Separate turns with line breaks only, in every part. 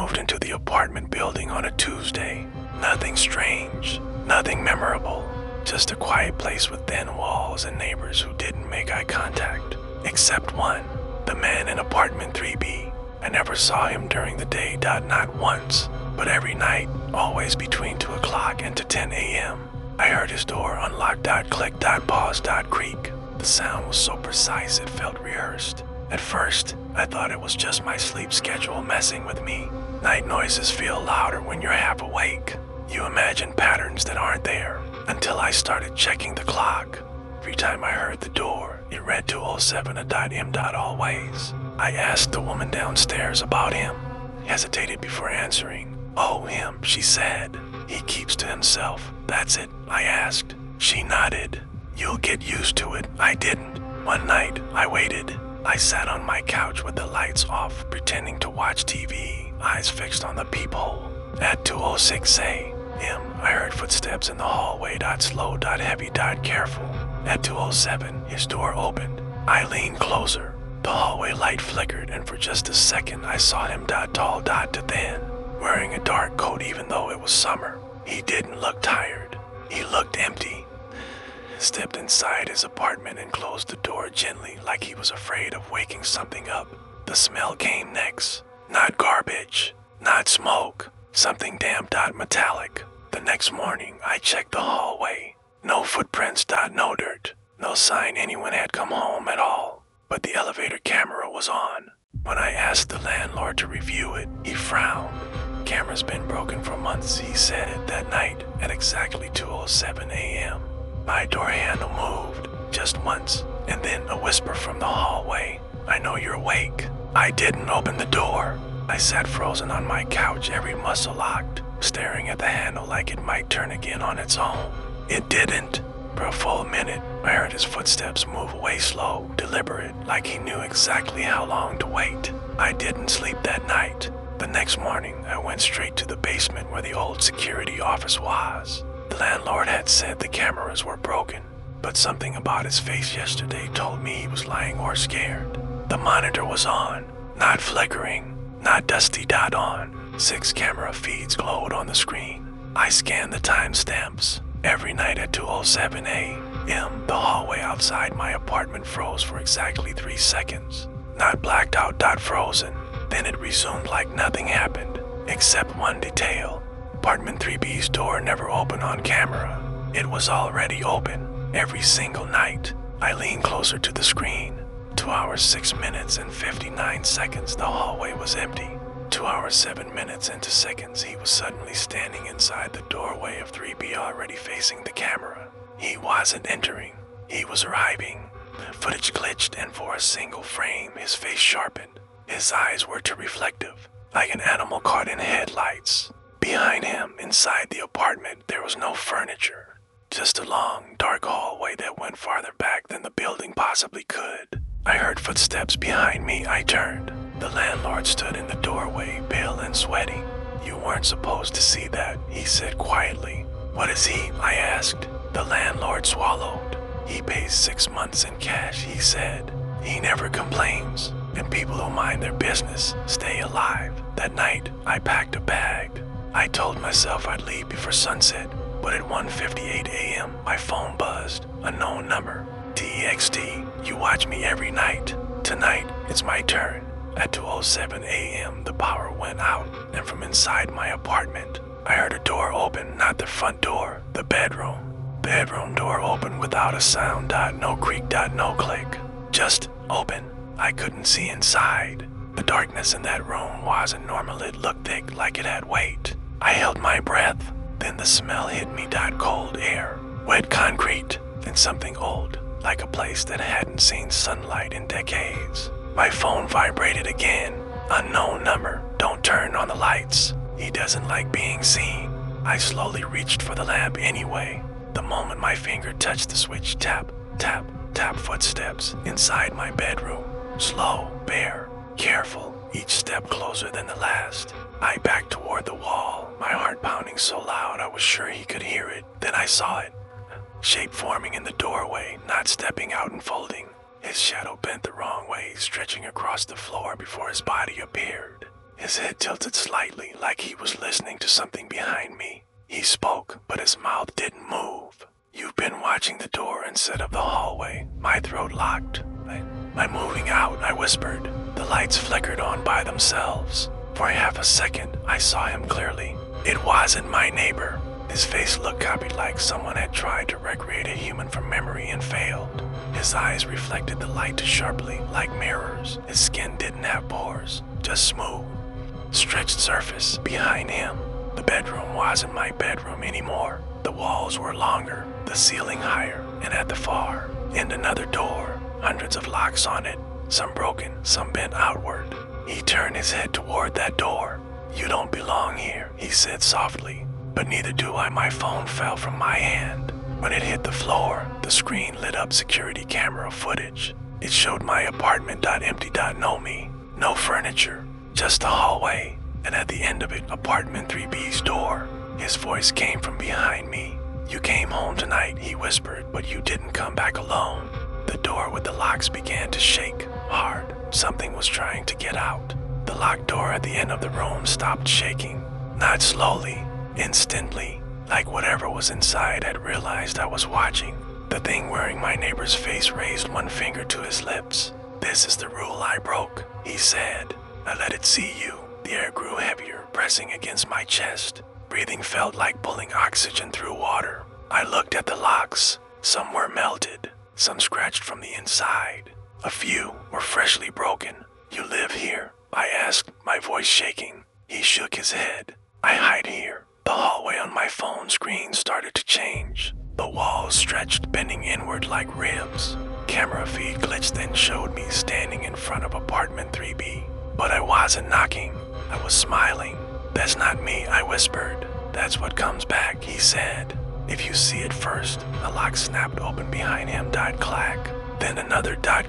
moved into the apartment building on a Tuesday. Nothing strange, nothing memorable. Just a quiet place with thin walls and neighbors who didn't make eye contact. Except one, the man in apartment 3B. I never saw him during the day, not once, but every night, always between 2 o'clock and to 10 a.m. I heard his door unlock, click, pause, creak. The sound was so precise it felt rehearsed. At first, I thought it was just my sleep schedule messing with me. Night noises feel louder when you're half awake. You imagine patterns that aren't there, until I started checking the clock. Every time I heard the door, it read 207 always. I asked the woman downstairs about him, hesitated before answering. Oh, him, she said. He keeps to himself. That's it, I asked. She nodded. You'll get used to it. I didn't. One night, I waited. I sat on my couch with the lights off, pretending to watch TV, eyes fixed on the peephole. At 2:06 a.m., I heard footsteps in the hallway, slow, heavy, careful. At 2:07, his door opened. I leaned closer. The hallway light flickered, and for just a second, I saw him tall to thin, wearing a dark coat even though it was summer. He didn't look tired. He looked empty. Stepped inside his apartment and closed the door gently like he was afraid of waking something up. The smell came next. Not garbage, not smoke, something damp, metallic. The next morning, I checked the hallway. No footprints, no dirt, no sign anyone had come home at all. But the elevator camera was on. When I asked the landlord to review it, he frowned. Camera's been broken for months, he said that night at exactly 2:07 a.m. My door handle moved, just once, and then a whisper from the hallway. I know you're awake. I didn't open the door. I sat frozen on my couch, every muscle locked, staring at the handle like it might turn again on its own. It didn't. For a full minute, I heard his footsteps move away slow, deliberate, like he knew exactly how long to wait. I didn't sleep that night. The next morning, I went straight to the basement where the old security office was. The landlord had said the cameras were broken, but something about his face yesterday told me he was lying or scared. The monitor was on, not flickering, not dusty on. 6 camera feeds glowed on the screen. I scanned the timestamps. Every night at 2:07 a.m., the hallway outside my apartment froze for exactly 3 seconds. Not blacked out, frozen. Then it resumed like nothing happened, except one detail. Apartment 3B's door never opened on camera. It was already open, every single night. I leaned closer to the screen. 2 hours, 6 minutes, and 59 seconds, the hallway was empty. 2 hours, 7 minutes into seconds, he was suddenly standing inside the doorway of 3B, already facing the camera. He wasn't entering, he was arriving. Footage glitched, and for a single frame, his face sharpened. His eyes were too reflective, like an animal caught in headlights. Behind him, inside the apartment, there was no furniture. Just a long, dark hallway that went farther back than the building possibly could. I heard footsteps behind me. I turned. The landlord stood in the doorway, pale and sweaty. You weren't supposed to see that, he said quietly. What is he? I asked. The landlord swallowed. He pays 6 months in cash, he said. He never complains, and people who mind their business stay alive. That night, I packed a bag. I told myself I'd leave before sunset, but at 1:58 a.m., my phone buzzed. Unknown number. TXT, you watch me every night. Tonight, it's my turn. At 2:07 a.m., the power went out, and from inside my apartment, I heard a door open, not the front door, the bedroom. Bedroom door open without a sound, no creak, no click. Just open. I couldn't see inside. The darkness in that room wasn't normal. It looked thick, like it had weight. I held my breath. Then the smell hit me, cold air, wet concrete, and something old, like a place that hadn't seen sunlight in decades. My phone vibrated again. Unknown number. Don't turn on the lights. He doesn't like being seen. I slowly reached for the lamp anyway. The moment my finger touched the switch, tap, tap, tap, footsteps inside my bedroom. Slow, bare, careful, each step closer than the last. I backed toward the wall, my heart pounding so loud I was sure he could hear it. Then I saw it. Shape forming in the doorway, not stepping out and folding. His shadow bent the wrong way, stretching across the floor before his body appeared. His head tilted slightly like he was listening to something behind me. He spoke, but his mouth didn't move. "You've been watching the door instead of the hallway." My throat locked. I'm moving out, I whispered. The lights flickered on by themselves. For half a second, I saw him clearly. It wasn't my neighbor. His face looked copied like someone had tried to recreate a human from memory and failed. His eyes reflected the light sharply, like mirrors. His skin didn't have pores, just smooth, stretched surface. Behind him, the bedroom wasn't my bedroom anymore. The walls were longer, the ceiling higher, and at the far end another door, hundreds of locks on it, some broken, some bent outward. He turned his head toward that door. "You don't belong here," he said softly. "But neither do I." My phone fell from my hand. When it hit the floor, the screen lit up security camera footage. It showed my apartment. Empty. No me. No furniture. Just a hallway. And at the end of it, apartment 3B's door. His voice came from behind me. "You came home tonight," he whispered, "but you didn't come back alone." The door with the locks began to shake, hard. Something was trying to get out. The locked door at the end of the room stopped shaking. Not slowly, instantly, like whatever was inside had realized I was watching. The thing wearing my neighbor's face raised one finger to his lips. "This is the rule I broke," he said. "I let it see you." The air grew heavier, pressing against my chest. Breathing felt like pulling oxygen through water. I looked at the locks. Some were melted, some scratched from the inside. A few were freshly broken. "You live here?" I asked, my voice shaking. He shook his head. "I hide here." The hallway on my phone screen started to change. The walls stretched, bending inward like ribs. Camera feed glitched and showed me standing in front of apartment 3B. But I wasn't knocking. I was smiling. "That's not me," I whispered. "That's what comes back," he said. "If you see it first." A lock snapped open behind him. Clack. Then another clack,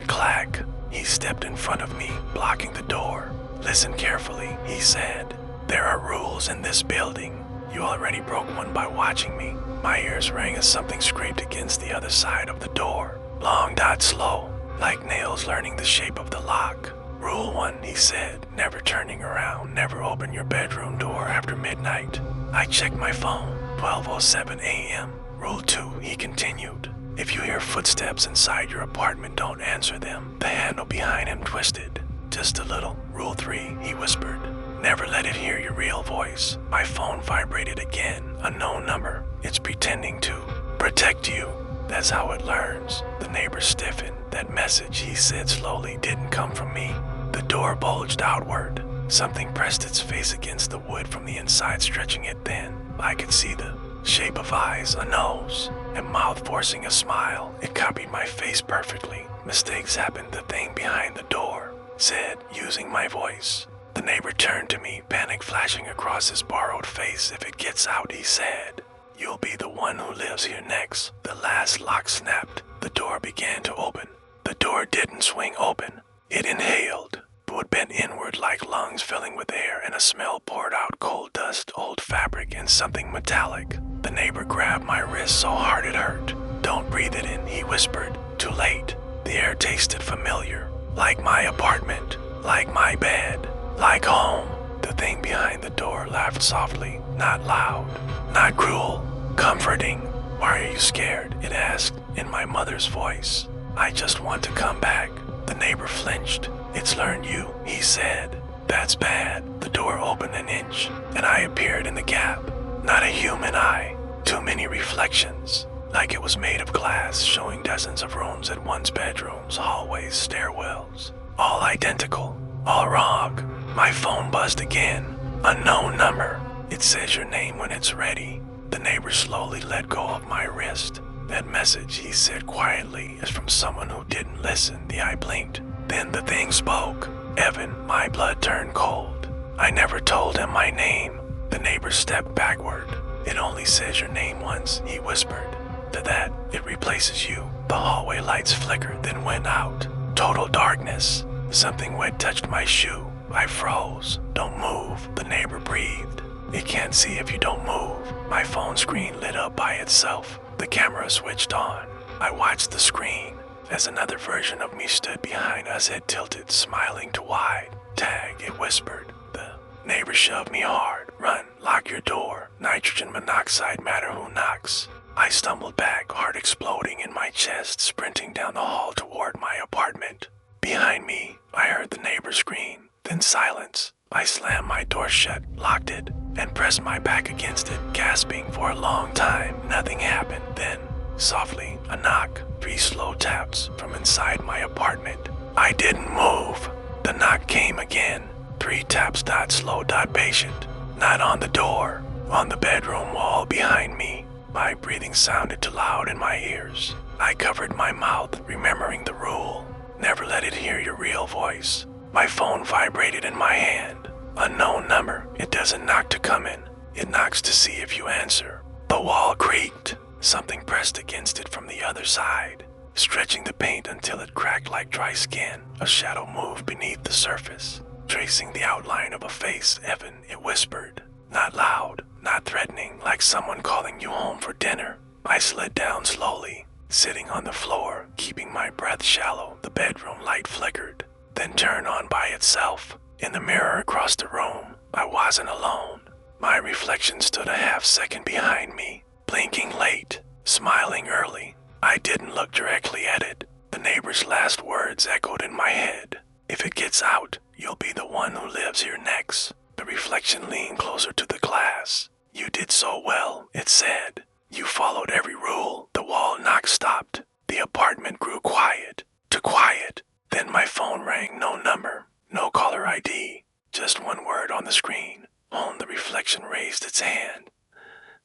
clack. He stepped in front of me, blocking the door. "Listen carefully," he said. "There are rules in this building. You already broke one by watching me." My ears rang as something scraped against the other side of the door. Long, slow, like nails learning the shape of the lock. "Rule 1, he said, never turning around, never open your bedroom door after midnight." I checked my phone, 12:07 a.m. "Rule 2, he continued. If you hear footsteps inside your apartment, don't answer them." The handle behind him twisted, just a little. "Rule 3, he whispered. Never let it hear your real voice." My phone vibrated again, a known number. "It's pretending to protect you. That's how it learns." The neighbor stiffened. "That message," he said slowly, "didn't come from me." The door bulged outward. Something pressed its face against the wood from the inside, stretching it thin. I could see the shape of eyes, a nose, and mouth forcing a smile. It copied my face perfectly. "Mistakes happen," the thing behind the door said, using my voice. The neighbor turned to me, panic flashing across his borrowed face. "If it gets out," he said, "you'll be the one who lives here next." The last lock snapped. The door began to open. The door didn't swing open. It inhaled, but bent inward like lungs filling with air, and a smell poured out: coal dust, old fabric, and something metallic. The neighbor grabbed my wrist so hard it hurt. "Don't breathe it in," he whispered. Too late. The air tasted familiar, like my apartment, like my bed, like home. The thing behind the door laughed softly, not loud, not cruel, comforting. "Why are you scared?" it asked in my mother's voice. "I just want to come back." The neighbor flinched. "It's learned you," he said. "That's bad." The door opened an inch, and I appeared in the gap. Not a human eye. Too many reflections. Like it was made of glass, showing dozens of rooms at once: bedrooms, hallways, stairwells. All identical. All wrong. My phone buzzed again. Unknown number. "It says your name when it's ready." The neighbor slowly let go of my wrist. "That message," he said quietly, "is from someone who didn't listen." The eye blinked. Then the thing spoke. "Evan." My blood turned cold. I never told him my name. The neighbor stepped backward. "It only says your name once," he whispered. "To that, it replaces you." The hallway lights flickered, then went out. Total darkness. Something wet touched my shoe. I froze. "Don't move," the neighbor breathed. "It can't see if you don't move." My phone screen lit up by itself. The camera switched on. I watched the screen as another version of me stood behind us, head tilted, smiling too wide. Tag, it whispered. The neighbor shoved me hard. Run, lock your door. Nitrogen monoxide, matter who knocks. I stumbled back, heart exploding in my chest, sprinting down the hall toward my apartment. Behind me, I heard the neighbor scream, then silence. I slammed my door shut, locked it, and pressed my back against it, gasping for a long time. Nothing happened. Then, softly, a knock, 3 slow taps from inside my apartment. I didn't move. The knock came again. 3 taps, slow, patient. Not on the door, on the bedroom wall behind me. My breathing sounded too loud in my ears. I covered my mouth, remembering the rule. Never let it hear your real voice. My phone vibrated in my hand. Unknown number. It doesn't knock to come in. It knocks to see if you answer. The wall creaked. Something pressed against it from the other side, stretching the paint until it cracked like dry skin. A shadow moved beneath the surface, tracing the outline of a face. Evan, it whispered. Not loud, not threatening, like someone calling you home for dinner. I slid down slowly, sitting on the floor, keeping my breath shallow. The bedroom light flickered, then turned on by itself. In the mirror across the room, I wasn't alone. My reflection stood a half second behind me, blinking late, smiling early. I didn't look directly at it. The neighbor's last words echoed in my head. If it gets out, you'll be the one who lives here next. The reflection leaned closer to the glass. You did so well, it said. You followed every rule. The wall knock stopped. The apartment grew quiet. To quiet. Then my phone rang. No number. No caller ID. Just one word on the screen. On the reflection raised its hand.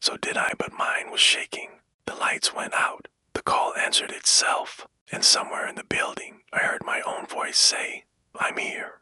So did I, but mine was shaking. The lights went out. The call answered itself. And somewhere in the building, I heard my own voice say, I'm here.